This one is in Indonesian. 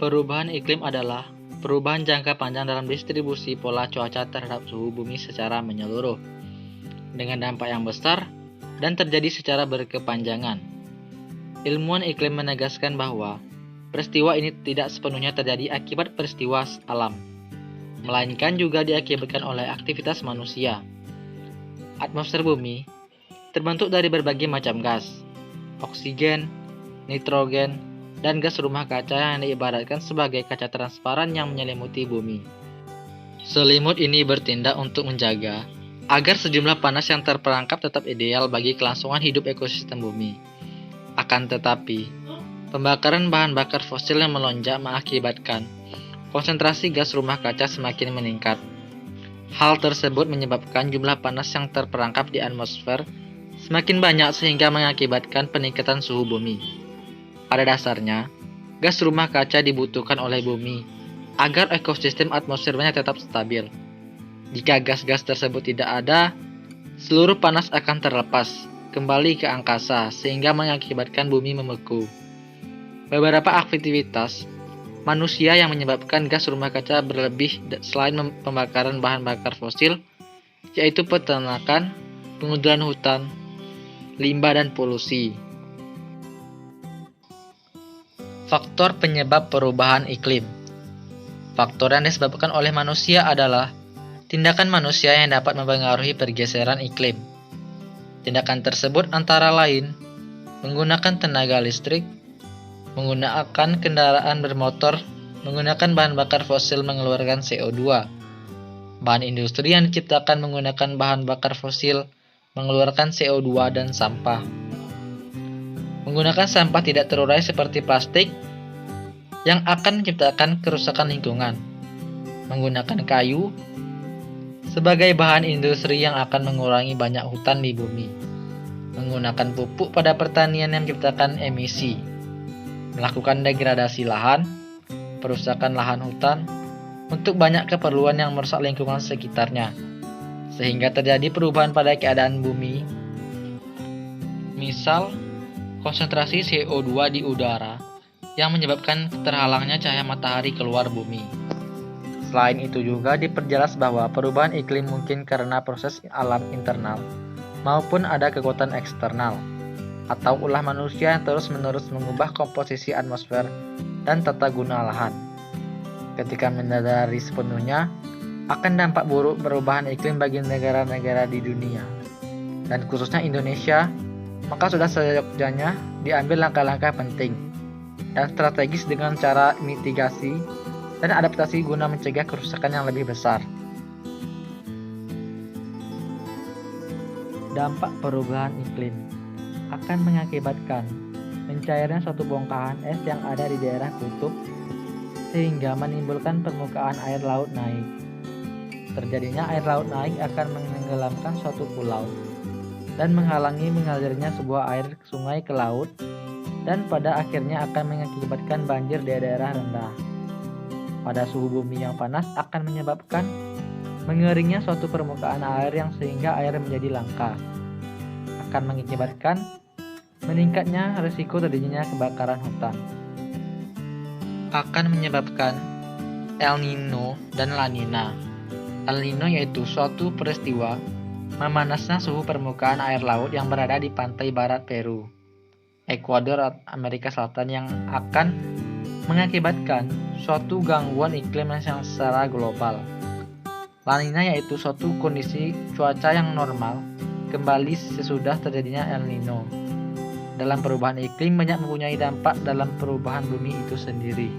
Perubahan iklim adalah perubahan jangka panjang dalam distribusi pola cuaca terhadap suhu bumi secara menyeluruh, dengan dampak yang besar dan terjadi secara berkepanjangan. Ilmuwan iklim menegaskan bahwa peristiwa ini tidak sepenuhnya terjadi akibat peristiwa alam, melainkan juga diakibatkan oleh aktivitas manusia. Atmosfer bumi terbentuk dari berbagai macam gas, oksigen, nitrogen, dan gas rumah kaca yang diibaratkan sebagai kaca transparan yang menyelimuti bumi. Selimut ini bertindak untuk menjaga agar sejumlah panas yang terperangkap tetap ideal bagi kelangsungan hidup ekosistem bumi. Akan tetapi, pembakaran bahan bakar fosil yang melonjak mengakibatkan konsentrasi gas rumah kaca semakin meningkat. Hal tersebut menyebabkan jumlah panas yang terperangkap di atmosfer semakin banyak sehingga mengakibatkan peningkatan suhu bumi. Pada dasarnya, gas rumah kaca dibutuhkan oleh bumi agar ekosistem atmosfernya tetap stabil. Jika gas-gas tersebut tidak ada, seluruh panas akan terlepas kembali ke angkasa sehingga mengakibatkan bumi membeku. Beberapa aktivitas manusia yang menyebabkan gas rumah kaca berlebih selain pembakaran bahan bakar fosil, yaitu peternakan, pengundulan hutan, limbah, dan polusi. Faktor penyebab perubahan iklim. Faktor yang disebabkan oleh manusia adalah tindakan manusia yang dapat mempengaruhi pergeseran iklim. Tindakan tersebut antara lain menggunakan tenaga listrik, menggunakan kendaraan bermotor, menggunakan bahan bakar fosil mengeluarkan CO2, bahan industri yang diciptakan menggunakan bahan bakar fosil mengeluarkan CO2, dan sampah. Menggunakan sampah tidak terurai seperti plastik yang akan menciptakan kerusakan lingkungan. Menggunakan kayu sebagai bahan industri yang akan mengurangi banyak hutan di bumi. Menggunakan pupuk pada pertanian yang menciptakan emisi. Melakukan degradasi lahan, perusakan lahan hutan untuk banyak keperluan yang merusak lingkungan sekitarnya, sehingga terjadi perubahan pada keadaan bumi. Misal, konsentrasi CO2 di udara yang menyebabkan terhalangnya cahaya matahari keluar bumi. Selain itu juga diperjelas bahwa perubahan iklim mungkin karena proses alam internal maupun ada kekuatan eksternal atau ulah manusia yang terus-menerus mengubah komposisi atmosfer dan tata guna lahan. Ketika menyadari sepenuhnya akan dampak buruk perubahan iklim bagi negara-negara di dunia dan khususnya Indonesia, maka sudah seyogyanya diambil langkah-langkah penting dan strategis dengan cara mitigasi dan adaptasi guna mencegah kerusakan yang lebih besar. Dampak perubahan iklim akan mengakibatkan mencairnya suatu bongkahan es yang ada di daerah kutub sehingga menimbulkan permukaan air laut naik. Terjadinya air laut naik akan menenggelamkan suatu pulau dan menghalangi mengalirnya sebuah air sungai ke laut, dan pada akhirnya akan mengakibatkan banjir di daerah rendah. Pada suhu bumi yang panas akan menyebabkan mengeringnya suatu permukaan air yang sehingga air menjadi langka. Akan mengakibatkan meningkatnya risiko terjadinya kebakaran hutan. Akan menyebabkan El Nino dan La Nina. El Nino yaitu suatu peristiwa memanasnya suhu permukaan air laut yang berada di pantai barat Peru, Ekuador, Amerika Selatan yang akan mengakibatkan suatu gangguan iklim yang secara global. La Nina yaitu suatu kondisi cuaca yang normal kembali sesudah terjadinya El Nino. Dalam perubahan iklim banyak mempunyai dampak dalam perubahan bumi itu sendiri.